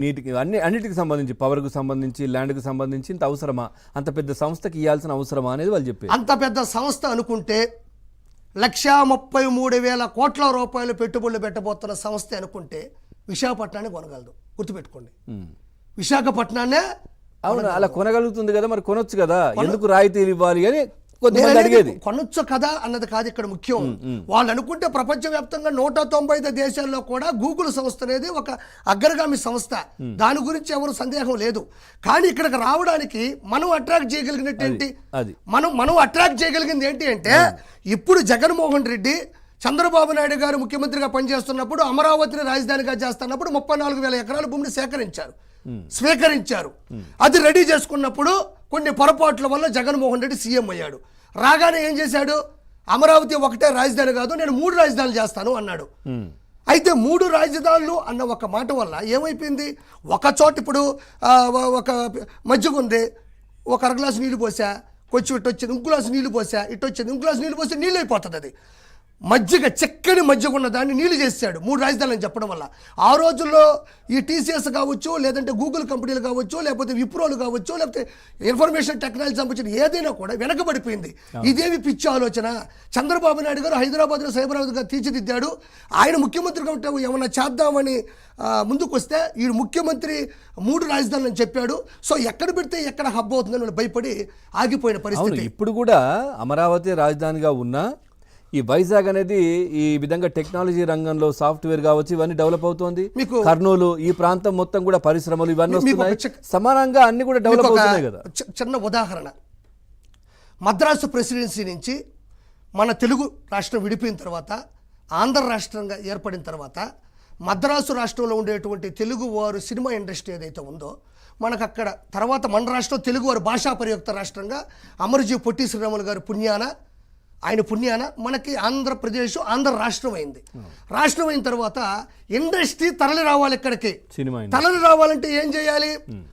నీటికి అన్నిటికి సంబంధించి పవర్కు సంబంధించి ల్యాండ్కి సంబంధించి ఇంత అవసరమా, అంత పెద్ద సంస్థకి ఇవ్వాల్సిన అవసరమా అనేది వాళ్ళు చెప్పారు. అంత పెద్ద సంస్థ అనుకుంటే 1,33,000 కోట్ల రూపాయలు పెట్టుబడులు పెట్టబోతున్న సంస్థ అనుకుంటే విశాఖపట్నాన్ని కొనగలదు. గుర్తుపెట్టుకోండి, విశాఖపట్నాన్నే. అవును, అలా కొనగలుగుతుంది కదా, మరి కొనొచ్చు కదా, ఎందుకు రాయితీలు ఇవ్వాలి అని అడిగేది. కొనొచ్చు కదా అన్నది కాదు ఇక్కడ ముఖ్యం. వాళ్ళు అనుకుంటే ప్రపంచవ్యాప్తంగా 195 దేశాల్లో కూడా గూగుల్ సంస్థ అనేది ఒక అగ్రగామి సంస్థ, దాని గురించి ఎవరు సందేహం లేదు. కానీ ఇక్కడికి రావడానికి మనం అట్రాక్ట్ చేయగలిగినట్టు ఏంటి, మనం అట్రాక్ట్ చేయగలిగింది ఏంటి అంటే, ఇప్పుడు జగన్మోహన్ రెడ్డి చంద్రబాబు నాయుడు గారు ముఖ్యమంత్రిగా పనిచేస్తున్నప్పుడు అమరావతిని రాజధానిగా చేస్తున్నప్పుడు 34,000 ఎకరాల భూమిని స్వీకరించారు. అది రెడీ చేసుకున్నప్పుడు కొన్ని పొరపాట్ల వల్ల జగన్మోహన్ రెడ్డి సీఎం అయ్యాడు. రాగానే ఏం చేశాడు, అమరావతి ఒకటే రాజధాని కాదు, నేను 3 రాజధానులు చేస్తాను అన్నాడు. అయితే 3 రాజధానులు అన్న ఒక మాట వల్ల ఏమైపోయింది, ఒక చోట ఇప్పుడు ఒక మజ్జిగ ఉంది, ఒక అర గ్లాసు నీళ్ళు పోసా, కొంచెం ఇటు వచ్చింది ఇంకో గ్లాసు నీళ్ళు పోసా, ఇటు వచ్చింది ఇంకో గ్లాసు నీళ్ళు పోస్తే నీళ్ళు అయిపోతుంది. అది మజ్జిగ, చక్కని మజ్జిగ ఉన్న దాన్ని నీళ్ళు చేశాడు 3 రాజధానులు అని చెప్పడం వల్ల. ఆ రోజుల్లో ఈ టీసీఎస్ కావచ్చు, లేదంటే గూగుల్ కంపెనీలు కావచ్చు, లేకపోతే విప్రోలు కావచ్చు, లేకపోతే ఇన్ఫర్మేషన్ టెక్నాలజీ సంబంధించిన ఏదైనా కూడా వెనకబడిపోయింది. ఇదేమి పిచ్చి ఆలోచన. చంద్రబాబు నాయుడు గారు హైదరాబాద్లో సైబరాబాద్గా తీర్చిదిద్దాడు. ఆయన ముఖ్యమంత్రిగా ఉంటే ఏమన్నా చేద్దామని ముందుకు వస్తే ఈ ముఖ్యమంత్రి 3 రాజధానులు అని చెప్పాడు. సో ఎక్కడ పెడితే ఎక్కడ హబ్ అవుతుందని భయపడి ఆగిపోయిన పరిస్థితి. ఇప్పుడు కూడా అమరావతి రాజధానిగా ఉన్నా ఈ వైజాగ్ అనేది ఈ విధంగా టెక్నాలజీ రంగంలో సాఫ్ట్వేర్ కావచ్చు ఇవన్నీ డెవలప్ అవుతోంది. కర్నూలు ఈ ప్రాంతం మొత్తం కూడా పరిశ్రమలు ఇవన్నీ వస్తున్నాయి, సమానంగా అన్ని కూడా డెవలప్ అవుతున్నాయి కదా. చిన్న ఉదాహరణ, మద్రాసు ప్రెసిడెన్సీ నుంచి మన తెలుగు రాష్ట్రం విడిపోయిన తర్వాత, ఆంధ్ర రాష్ట్రంగా ఏర్పడిన తర్వాత, మద్రాసు రాష్ట్రంలో ఉండేటువంటి తెలుగు వారు సినిమా ఇండస్ట్రీ ఏదైతే ఉందో మనకు అక్కడ తర్వాత మన రాష్ట్రం తెలుగు వారు భాషా పరియుక్త రాష్ట్రంగా అమరజీ పొట్టి శ్రీరాములు గారి పుణ్యాన మనకి ఆంధ్రప్రదేశ్ ఆంధ్ర రాష్ట్రం అయింది. రాష్ట్రం అయిన తర్వాత ఇండస్ట్రీ తరలి రావాలి. ఇక్కడికి తరలి రావాలంటే ఏం చేయాలి,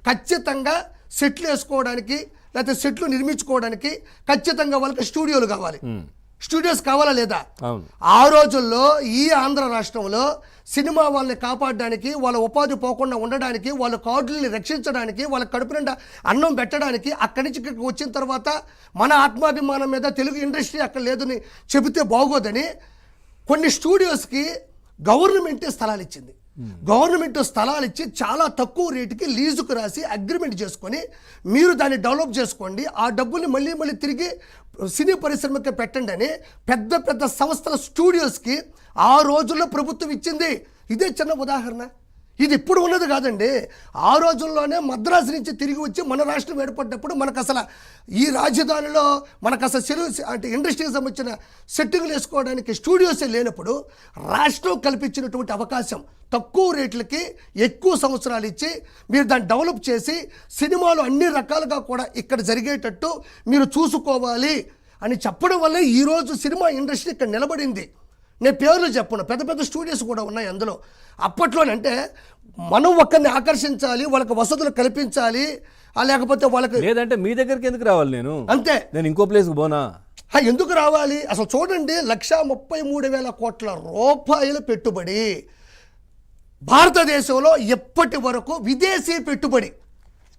ఖచ్చితంగా సెట్లు వేసుకోవడానికి లేకపోతే సెట్లు నిర్మించుకోవడానికి ఖచ్చితంగా వాళ్ళకి స్టూడియోలు కావాలి. స్టూడియోస్ కావాలా లేదా? ఆ రోజుల్లో ఈ ఆంధ్ర రాష్ట్రంలో సినిమా వాళ్ళని కాపాడడానికి, వాళ్ళ ఉపాధి పోకుండా ఉండడానికి, వాళ్ళ కార్డుల్ని రక్షించడానికి, వాళ్ళ కడుపు నిండా అన్నం పెట్టడానికి అక్కడి నుంచి ఇక్కడికి వచ్చిన తర్వాత మన ఆత్మాభిమానం మీద తెలుగు ఇండస్ట్రీ అక్కడ లేదని చెబితే బాగోదని కొన్ని స్టూడియోస్కి గవర్నమెంటే స్థలాలు ఇచ్చింది. గవర్నమెంట్ స్థలాలు ఇచ్చి చాలా తక్కువ రేటుకి లీజుకు రాసి అగ్రిమెంట్ చేసుకొని మీరు దాన్ని డెవలప్ చేసుకోండి, ఆ డబ్బుని మళ్ళీ తిరిగి సినీ పరిశ్రమకి పెట్టండి అని పెద్ద పెద్ద సంస్థల స్టూడియోస్కి ఆ రోజుల్లో ప్రభుత్వం ఇచ్చింది. ఇదే చిన్న ఉదాహరణ. ఇది ఇప్పుడు ఉన్నది కాదండి. ఆ రోజుల్లోనే మద్రాసు నుంచి తిరిగి వచ్చి మన రాష్ట్రం ఏర్పడినప్పుడు మనకు అసలు ఈ రాజధానిలో మనకు అసలు అంటే ఇండస్ట్రీకి సంబంధించిన సెట్టింగ్లు వేసుకోవడానికి స్టూడియోసే లేనప్పుడు రాష్ట్రం కల్పించినటువంటి అవకాశం తక్కువ రేట్లకి ఎక్కువ సంవత్సరాలు ఇచ్చి మీరు దాన్ని డెవలప్ చేసి సినిమాలు అన్ని రకాలుగా కూడా ఇక్కడ జరిగేటట్టు మీరు చూసుకోవాలి అని చెప్పడం వల్ల ఈరోజు సినిమా ఇండస్ట్రీ ఇక్కడ నిలబడింది. నేను పేర్లు చెప్పను, పెద్ద పెద్ద స్టూడియోస్ కూడా ఉన్నాయి అందులో. అప్పట్లోనంటే మనం ఒక్కరిని ఆకర్షించాలి, వాళ్ళకి వసతులు కల్పించాలి, లేకపోతే వాళ్ళకి లేదంటే మీ దగ్గరికి ఎందుకు రావాలి, నేను ఇంకో ప్లేస్కి పోనా, ఎందుకు రావాలి? అసలు చూడండి, 1,33,000 కోట్ల రూపాయల పెట్టుబడి భారతదేశంలో ఎప్పటి వరకు విదేశీ పెట్టుబడి,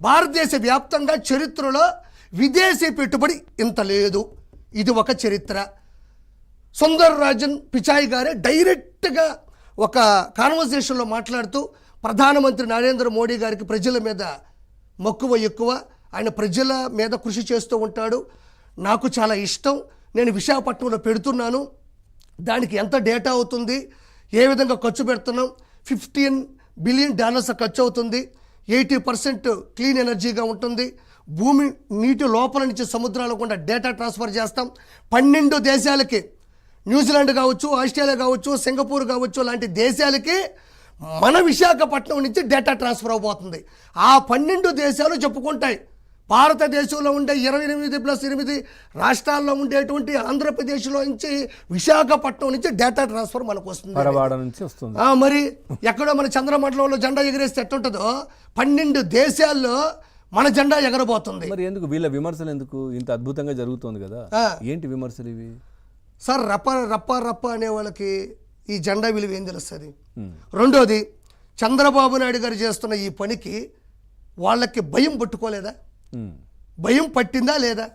భారతదేశ వ్యాప్తంగా చరిత్రలో విదేశీ పెట్టుబడి ఇంత లేదు. ఇది ఒక చరిత్ర. సుందర్ రాజన్ పిచాయ్ గారే డైరెక్ట్గా ఒక కాన్వర్సేషన్లో మాట్లాడుతూ ప్రధానమంత్రి నరేంద్ర మోడీ గారికి ప్రజల మీద మక్కువ ఎక్కువ, ఆయన ప్రజల మీద కృషి చేస్తూ ఉంటాడు, నాకు చాలా ఇష్టం, నేను విశాఖపట్నంలో పెడుతున్నాను, దానికి ఎంత డేటా అవుతుంది, ఏ విధంగా ఖర్చు పెడుతున్నాం, $15 బిలియన్ ఖర్చు అవుతుంది, 80% క్లీన్ ఎనర్జీగా ఉంటుంది, భూమి నీటి లోపల నుంచి సముద్రాల గుండా డేటా ట్రాన్స్ఫర్ చేస్తాం. 12 దేశాలకి, న్యూజిలాండ్ కావచ్చు, ఆస్ట్రేలియా కావచ్చు, సింగపూర్ కావచ్చు లాంటి దేశాలకి మన విశాఖపట్నం నుంచి డేటా ట్రాన్స్ఫర్ అవబోతుంది. ఆ 12 దేశాలు చెప్పుకుంటాయి. భారతదేశంలో ఉండే 28+8 రాష్ట్రాల్లో ఉండేటువంటి ఆంధ్రప్రదేశ్లో నుంచి విశాఖపట్నం నుంచి డేటా ట్రాన్స్ఫర్ మనకు వస్తుంది. మరి ఎక్కడో మన చంద్రమండలంలో జెండా ఎగిరేస్తే ఎట్టుంటుందో 12 దేశాల్లో మన జెండా ఎగరబోతుంది. మరి ఎందుకు వీళ్ళ విమర్శలు ఎందుకు? ఇంత అద్భుతంగా జరుగుతుంది కదా, ఏంటి విమర్శలు ఇవి? సార్, రప్ప అనే వాళ్ళకి ఈ జెండా విలువ ఏం తెలుస్తుంది? రెండోది, చంద్రబాబు నాయుడు గారు చేస్తున్న ఈ పనికి వాళ్ళకి భయం పట్టుకోలేదా? భయం పట్టిందా లేదా?